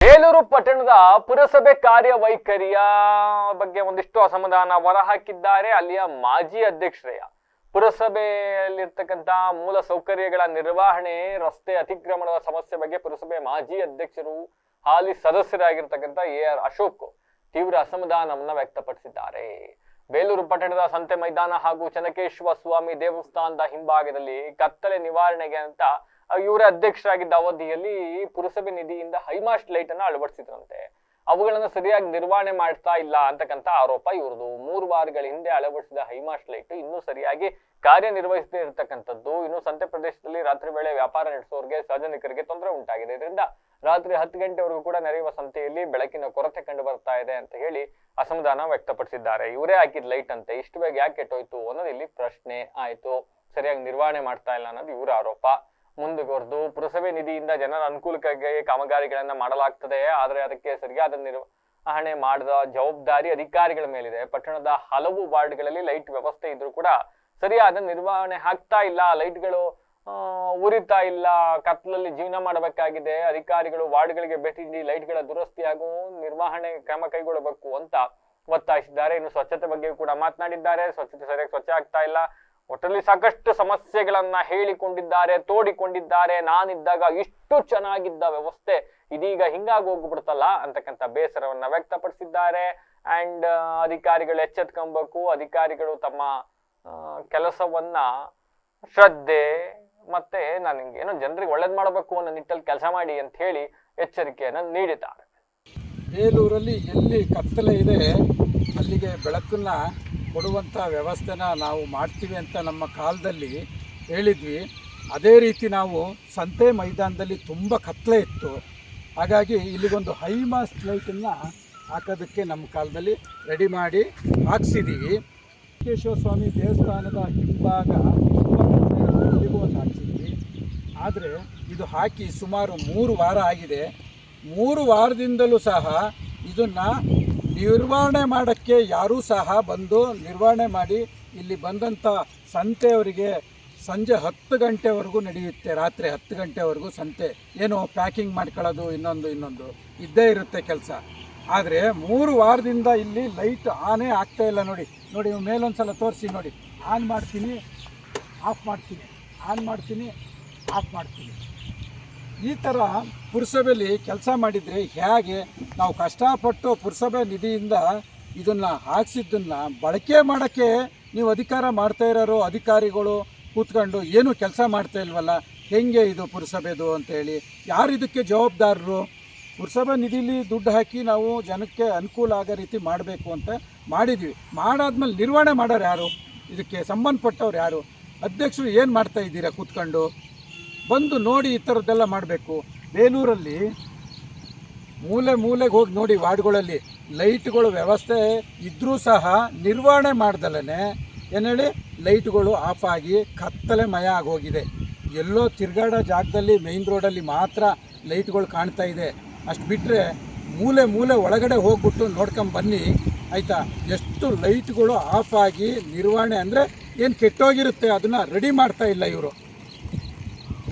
ಬೇಲೂರು ಪಟ್ಟಣದ ಪುರಸಭೆ ಕಾರ್ಯವೈಖರಿಯ ಬಗ್ಗೆ ಒಂದಿಷ್ಟು ಅಸಮಾಧಾನ ಹೊರಹಾಕಿದ್ದಾರೆ ಅಲ್ಲಿಯ ಮಾಜಿ ಅಧ್ಯಕ್ಷರಯ್ಯ. ಪುರಸಭೆಯಲ್ಲಿರ್ತಕ್ಕಂಥ ಮೂಲ ಸೌಕರ್ಯಗಳ ನಿರ್ವಹಣೆ, ರಸ್ತೆ ಅತಿಕ್ರಮಣದ ಸಮಸ್ಯೆ ಬಗ್ಗೆ ಪುರಸಭೆ ಮಾಜಿ ಅಧ್ಯಕ್ಷರು ಹಾಲಿ ಸದಸ್ಯರಾಗಿರ್ತಕ್ಕಂಥ AR ಅಶೋಕ್ ತೀವ್ರ ಅಸಮಾಧಾನವನ್ನ ವ್ಯಕ್ತಪಡಿಸಿದ್ದಾರೆ. ಬೇಲೂರು ಪಟ್ಟಣದ ಸಂತೆ ಮೈದಾನ ಹಾಗೂ ಚನ್ನಕೇಶ್ವರ ಸ್ವಾಮಿ ದೇವಸ್ಥಾನದ ಹಿಂಭಾಗದಲ್ಲಿ ಕತ್ತಲೆ ನಿವಾರಣೆಗೆ ಅಂತ ಇವರ ಅಧ್ಯಕ್ಷರಾಗಿದ್ದ ಅವಧಿಯಲ್ಲಿ ಪುರಸಭೆ ನಿಧಿಯಿಂದ ಹೈಮಾಸ್ಟ್ ಲೈಟ್ ಅನ್ನ ಅಳವಡಿಸಿದ್ರಂತೆ. ಅವುಗಳನ್ನ ಸರಿಯಾಗಿ ನಿರ್ವಹಣೆ ಮಾಡ್ತಾ ಇಲ್ಲ ಅಂತಕ್ಕಂಥ ಆರೋಪ ಇವ್ರದು. 3 ವಾರಗಳ ಹಿಂದೆ ಅಳವಡಿಸಿದ ಹೈಮಾಸ್ಟ್ ಲೈಟ್ ಇನ್ನೂ ಸರಿಯಾಗಿ ಕಾರ್ಯನಿರ್ವಹಿಸದೇ ಇರತಕ್ಕಂಥದ್ದು. ಇನ್ನು ಸಂತೆ ಪ್ರದೇಶದಲ್ಲಿ ರಾತ್ರಿ ವೇಳೆ ವ್ಯಾಪಾರ ನಡೆಸೋರಿಗೆ, ಸಾರ್ವಜನಿಕರಿಗೆ ತೊಂದರೆ ಉಂಟಾಗಿದೆ. ಇದರಿಂದ ರಾತ್ರಿ 10 ಗಂಟೆವರೆಗೂ ಕೂಡ ನಡೆಯುವ ಸಂತೆಯಲ್ಲಿ ಬೆಳಕಿನ ಕೊರತೆ ಕಂಡು ಬರ್ತಾ ಇದೆ ಅಂತ ಹೇಳಿ ಅಸಮಾಧಾನ ವ್ಯಕ್ತಪಡಿಸಿದ್ದಾರೆ. ಇವರೇ ಹಾಕಿದ ಲೈಟ್ ಅಂತೆ, ಇಷ್ಟು ಬೇಗ ಯಾಕೆ ಕೆಟ್ಟೋಯ್ತು ಅನ್ನೋದು ಇಲ್ಲಿ ಪ್ರಶ್ನೆ ಆಯ್ತು. ಸರಿಯಾಗಿ ನಿರ್ವಹಣೆ ಮಾಡ್ತಾ ಇಲ್ಲ ಅನ್ನೋದು ಇವರ ಆರೋಪ. ಮುಂದುವರೆದು ಪುರಸಭೆ ನಿಧಿಯಿಂದ ಜನರ ಅನುಕೂಲಕ್ಕಾಗಿ ಕಾಮಗಾರಿಗಳನ್ನ ಮಾಡಲಾಗ್ತದೆ, ಆದ್ರೆ ಅದಕ್ಕೆ ಸರಿಯಾದ ನಿರ್ವಹಣೆ ಮಾಡದ ಜವಾಬ್ದಾರಿ ಅಧಿಕಾರಿಗಳ ಮೇಲಿದೆ. ಪಟ್ಟಣದ ಹಲವು ವಾರ್ಡ್ಗಳಲ್ಲಿ ಲೈಟ್ ವ್ಯವಸ್ಥೆ ಇದ್ರೂ ಕೂಡ ಸರಿಯಾದ ನಿರ್ವಹಣೆ ಆಗ್ತಾ ಇಲ್ಲ. ಲೈಟ್ಗಳು ಉರಿತಾ ಇಲ್ಲ, ಕತ್ಲಲ್ಲಿ ಜೀವನ ಮಾಡಬೇಕಾಗಿದೆ. ಅಧಿಕಾರಿಗಳು ವಾರ್ಡ್ಗಳಿಗೆ ಭೇಟಿ ನೀಡಿ ಲೈಟ್ಗಳ ದುರಸ್ತಿ ಹಾಗೂ ನಿರ್ವಹಣೆ ಕ್ರಮ ಕೈಗೊಳ್ಳಬೇಕು ಅಂತ ಒತ್ತಾಯಿಸಿದ್ದಾರೆ. ಇನ್ನು ಸ್ವಚ್ಛತೆ ಬಗ್ಗೆ ಕೂಡ ಮಾತನಾಡಿದ್ದಾರೆ. ಸ್ವಚ್ಛತೆ ಸರಿಯಾಗಿ ಸ್ವಚ್ಛ ಆಗ್ತಾ ಇಲ್ಲ, ಒಟ್ಟಲ್ಲಿ ಸಾಕಷ್ಟು ಸಮಸ್ಯೆಗಳನ್ನ ಹೇಳಿಕೊಂಡಿದ್ದಾರೆ, ತೋಡಿಕೊಂಡಿದ್ದಾರೆ. ನಾನಿದ್ದಾಗ ಇಷ್ಟು ಚೆನ್ನಾಗಿದ್ದ ವ್ಯವಸ್ಥೆ ಇದೀಗ ಹಿಂಗಾಗಿ ಹೋಗ್ಬಿಡ್ತಲ್ಲ ಅಂತಕ್ಕಂಥ ಬೇಸರವನ್ನ ವ್ಯಕ್ತಪಡಿಸಿದ್ದಾರೆ. ಅಂಡ್ ಅಧಿಕಾರಿಗಳು ಎಚ್ಚೆತ್ಕೊಬೇಕು. ಅಧಿಕಾರಿಗಳು ತಮ್ಮ ಕೆಲಸವನ್ನ ಶ್ರದ್ಧೆ ಮತ್ತೆ ಏನೋ ಜನರಿಗೆ ಒಳ್ಳೇದ್ ಮಾಡಬೇಕು ಅನ್ನೋ ನಿಟ್ಟಲ್ಲಿ ಕೆಲಸ ಮಾಡಿ ಅಂತ ಹೇಳಿ ಎಚ್ಚರಿಕೆಯನ್ನು ನೀಡಿದ್ದಾರೆ. ಬೇಲೂರಲ್ಲಿ ಎಲ್ಲಿ ಕತ್ತಲೆ ಇದೆ ಅಲ್ಲಿಗೆ ಬೆಳಕನ್ನ ಕೊಡುವಂಥ ವ್ಯವಸ್ಥೆನ ನಾವು ಮಾಡ್ತೀವಿ ಅಂತ ನಮ್ಮ ಕಾಲದಲ್ಲಿ ಹೇಳಿದ್ವಿ. ಅದೇ ರೀತಿ ನಾವು ಸಂತೆ ಮೈದಾನದಲ್ಲಿ ತುಂಬ ಕತ್ತಲೆ ಇತ್ತು, ಹಾಗಾಗಿ ಇಲ್ಲಿಗೊಂದು ಹೈಮಾಸ್ಟ್ ಲೈಟನ್ನು ಹಾಕೋದಕ್ಕೆ ನಮ್ಮ ಕಾಲದಲ್ಲಿ ರೆಡಿ ಮಾಡಿ ಹಾಕ್ಸಿದ್ದೀವಿ. ಚನ್ನಕೇಶ್ವರ ಸ್ವಾಮಿ ದೇವಸ್ಥಾನದ ಹಿಂಭಾಗ ಇಲ್ಲಿಗೂ ಒಂದು ಹಾಕ್ಸಿದ್ವಿ. ಆದರೆ ಇದು ಹಾಕಿ ಸುಮಾರು 3 ವಾರ ಆಗಿದೆ. 3 ವಾರದಿಂದಲೂ ಸಹ ಇದನ್ನು ನಿರ್ವಹಣೆ ಮಾಡೋಕ್ಕೆ ಯಾರೂ ಸಹ ಬಂದು ನಿರ್ವಹಣೆ ಮಾಡಿ ಇಲ್ಲಿ ಬಂದಂಥ ಸಂತೆಯವರಿಗೆ ಸಂಜೆ 10 ಗಂಟೆವರೆಗೂ ನಡೆಯುತ್ತೆ. ರಾತ್ರಿ 10 ಗಂಟೆವರೆಗೂ ಸಂತೆ ಏನೋ ಪ್ಯಾಕಿಂಗ್ ಮಾಡ್ಕೊಳ್ಳೋದು ಇನ್ನೊಂದು ಇದ್ದೇ ಇರುತ್ತೆ ಕೆಲಸ. ಆದರೆ 3 ವಾರದಿಂದ ಇಲ್ಲಿ ಲೈಟ್ ಆನೇ ಆಗ್ತಾ ಇಲ್ಲ. ನೋಡಿ ಮೇಲೊಂದು ಸಲ ತೋರಿಸಿ ನೋಡಿ. ಆನ್ ಮಾಡ್ತೀನಿ, ಆಫ್ ಮಾಡ್ತೀನಿ, ಆನ್ ಮಾಡ್ತೀನಿ, ಆಫ್ ಮಾಡ್ತೀನಿ. ಈ ಥರ ಪುರಸಭೆಯಲ್ಲಿ ಕೆಲಸ ಮಾಡಿದರೆ ಹೇಗೆ? ನಾವು ಕಷ್ಟಪಟ್ಟು ಪುರಸಭೆ ನಿಧಿಯಿಂದ ಇದನ್ನು ಹಾಕ್ಸಿದ್ದನ್ನು ಬಳಕೆ ಮಾಡೋಕ್ಕೆ ನೀವು ಅಧಿಕಾರ ಮಾಡ್ತಾ ಇರೋರು ಅಧಿಕಾರಿಗಳು ಕೂತ್ಕೊಂಡು ಏನು ಕೆಲಸ ಮಾಡ್ತಾ ಇಲ್ವಲ್ಲ, ಹೆಂಗೆ ಇದು ಪುರಸಭೆದು ಅಂತೇಳಿ? ಯಾರು ಇದಕ್ಕೆ ಜವಾಬ್ದಾರರು? ಪುರಸಭೆ ನಿಧಿಲಿ ದುಡ್ಡು ಹಾಕಿ ನಾವು ಜನಕ್ಕೆ ಅನುಕೂಲ ಆಗೋ ರೀತಿ ಮಾಡಬೇಕು ಅಂತ ಮಾಡಿದ್ವಿ. ಮಾಡಾದ್ಮೇಲೆ ನಿರ್ವಹಣೆ ಮಾಡೋರು ಯಾರು? ಇದಕ್ಕೆ ಸಂಬಂಧಪಟ್ಟವ್ರು ಯಾರು? ಅಧ್ಯಕ್ಷರು ಏನು ಮಾಡ್ತಾ ಇದ್ದೀರಾ ಕೂತ್ಕೊಂಡು? ಬಂದು ನೋಡಿ, ಈ ಥರದ್ದೆಲ್ಲ ಮಾಡಬೇಕು. ಬೇಲೂರಲ್ಲಿ ಮೂಲೆಗೆ ಹೋಗಿ ನೋಡಿ, ವಾರ್ಡ್ಗಳಲ್ಲಿ ಲೈಟ್ಗಳು ವ್ಯವಸ್ಥೆ ಇದ್ದರೂ ಸಹ ನಿರ್ವಹಣೆ ಮಾಡ್ದಲೇ ಏನೇಳಿ ಲೈಟ್ಗಳು ಆಫ್ ಆಗಿ ಕತ್ತಲೆ ಮಯ ಆಗೋಗಿದೆ. ಎಲ್ಲೋ ತಿರ್ಗಾಡೋ ಜಾಗದಲ್ಲಿ ಮೇಯ್ನ್ ರೋಡಲ್ಲಿ ಮಾತ್ರ ಲೈಟ್ಗಳು ಕಾಣ್ತಾ ಇದೆ. ಅಷ್ಟು ಬಿಟ್ಟರೆ ಮೂಲೆ ಒಳಗಡೆ ಹೋಗ್ಬಿಟ್ಟು ನೋಡ್ಕೊಂಬನ್ನಿ ಆಯಿತಾ. ಎಷ್ಟು ಲೈಟ್ಗಳು ಆಫ್ ಆಗಿ ನಿರ್ವಹಣೆ ಅಂದರೆ ಏನು ಕೆಟ್ಟೋಗಿರುತ್ತೆ ಅದನ್ನು ರೆಡಿ ಮಾಡ್ತಾ ಇಲ್ಲ ಇವರು.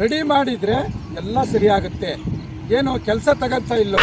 ರೆಡಿ ಮಾಡಿದರೆ ಎಲ್ಲ ಸರಿಯಾಗುತ್ತೆ. ಏನೋ ಕೆಲಸ ತಗೋತಾ ಇಲ್ಲೋ.